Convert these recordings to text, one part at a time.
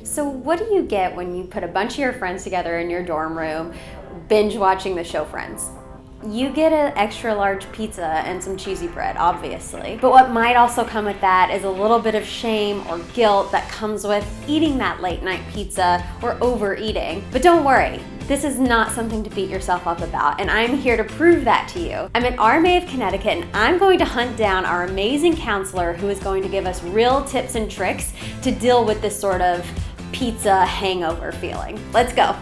So what do you get when you put a bunch of your friends together in your dorm room, binge watching the show Friends? You get an extra large pizza and some cheesy bread, obviously. But what might also come with that is a little bit of shame or guilt that comes with eating that late night pizza or overeating. But don't worry, this is not something to beat yourself up about, and I'm here to prove that to you. I'm at RMA of Connecticut, and I'm going to hunt down our amazing counselor who is going to give us real tips and tricks to deal with this sort of pizza hangover feeling. Let's go.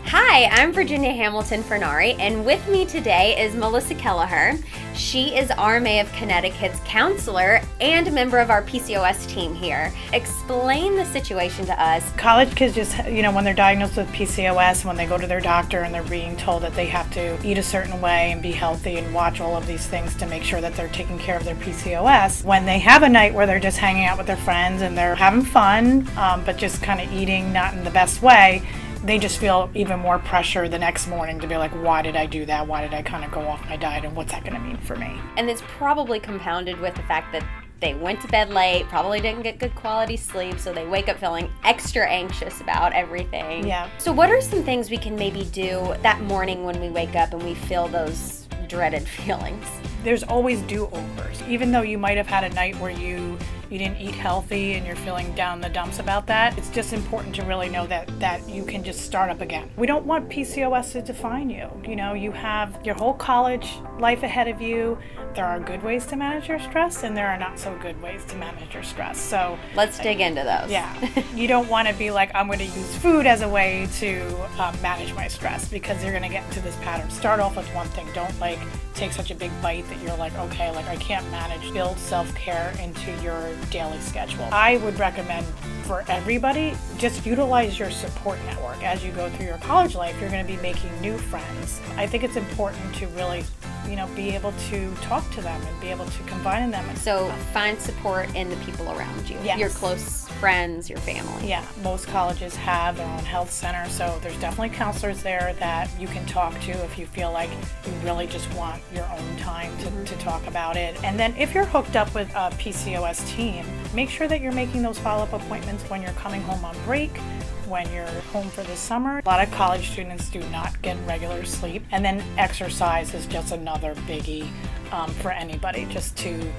Hi, I'm Virginia Hamilton Fernari, and with me today is Melissa Kelleher. She is RMA of Connecticut's counselor and a member of our PCOS team here. Explain the situation to us. College kids just, when they're diagnosed with PCOS, when they go to their doctor and they're being told that they have to eat a certain way and be healthy and watch all of these things to make sure that they're taking care of their PCOS, when they have a night where they're just hanging out with their friends and they're having fun, but just kind of eating not in the best way, they just feel even more pressure the next morning to be like, why did I do that? Why did I kind of go off my diet, and what's that going to mean for me? And it's probably compounded with the fact that they went to bed late, probably didn't get good quality sleep, so they wake up feeling extra anxious about everything. Yeah. So what are some things we can maybe do that morning when we wake up and we feel those dreaded feelings? There's always do-overs. Even though you might have had a night where you didn't eat healthy and you're feeling down the dumps about that, it's just important to really know that you can just start up again. We don't want PCOS to define you. You have your whole college life ahead of you. There are good ways to manage your stress, and there are not so good ways to manage your stress. So let's dig into those. Yeah. You don't want to be like, I'm going to use food as a way to manage my stress, because you're going to get into this pattern. Start off with one thing. Don't take such a big bite that you're like, okay, I can't manage. Build self-care into your daily schedule. I would recommend for everybody, just utilize your support network. As you go through your college life, you're going to be making new friends. I think it's important to really be able to talk to them and be able to confide in them. So find support in the people around you. Yes. Your close friends, your family. Yeah, most colleges have their own health center, so there's definitely counselors there that you can talk to if you feel like you really just want your own time to talk about it. And then if you're hooked up with a PCOS team, make sure that you're making those follow-up appointments when you're coming home on break, when you're home for the summer. A lot of college students do not get regular sleep. And then exercise is just another biggie for anybody, just to,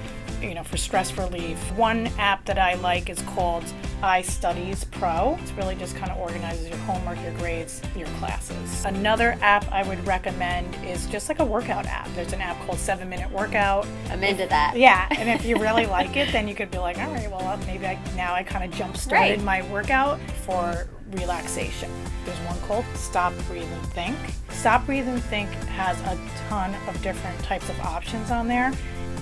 for stress relief. One app that I like is called iStudies Pro. It's really just kind of organizes your homework, your grades, your classes. Another app I would recommend is just like a workout app. There's an app called 7-Minute Workout. I'm into that. Yeah, and if you really like it, then you could be like, all right, well, maybe I kind of jump-started my workout for relaxation. There's one called Stop, Breathe, and Think. Stop, Breathe, and Think has a ton of different types of options on there,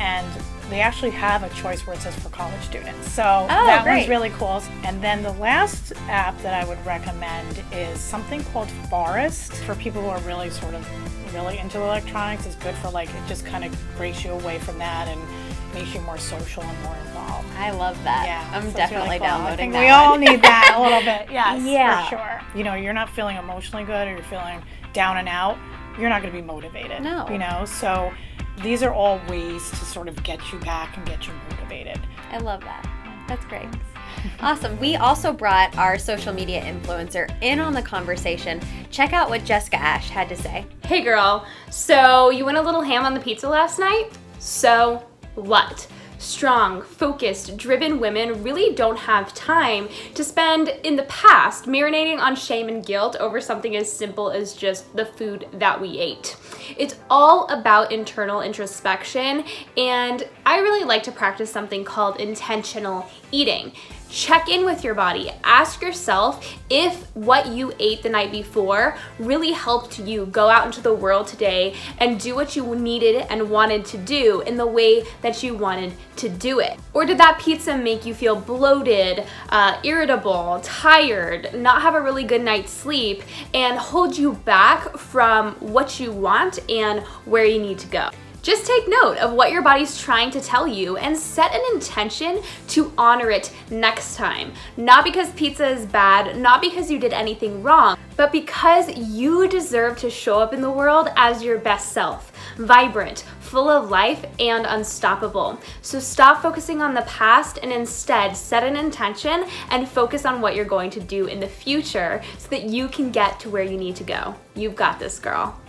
and they actually have a choice where it says for college students. So that one's really cool. And then the last app that I would recommend is something called Forest. For people who are really really into electronics, it's good for it just kind of breaks you away from that and makes you more social and more involved. I love that. Yeah, I'm so definitely really cool. downloading I think that we all need that a little bit. Yes, yeah. for sure. You're not feeling emotionally good, or you're feeling down and out, you're not going to be motivated. No. So these are all ways to sort of get you back and get you motivated. I love that. That's great. Awesome. We also brought our social media influencer in on the conversation. Check out what Jessica Ash had to say. Hey girl, so you went a little ham on the pizza last night? So what? Strong, focused, driven women really don't have time to spend in the past marinating on shame and guilt over something as simple as just the food that we ate. It's all about internal introspection, and I really like to practice something called intentional eating. Check in with your body. Ask yourself if what you ate the night before really helped you go out into the world today and do what you needed and wanted to do in the way that you wanted to do it. Or did that pizza make you feel bloated, irritable, tired, not have a really good night's sleep, and hold you back from what you want and where you need to go? Just take note of what your body's trying to tell you and set an intention to honor it next time. Not because pizza is bad, not because you did anything wrong, but because you deserve to show up in the world as your best self. vibrant, full of life, and unstoppable. So stop focusing on the past and instead set an intention and focus on what you're going to do in the future so that you can get to where you need to go. You've got this, girl.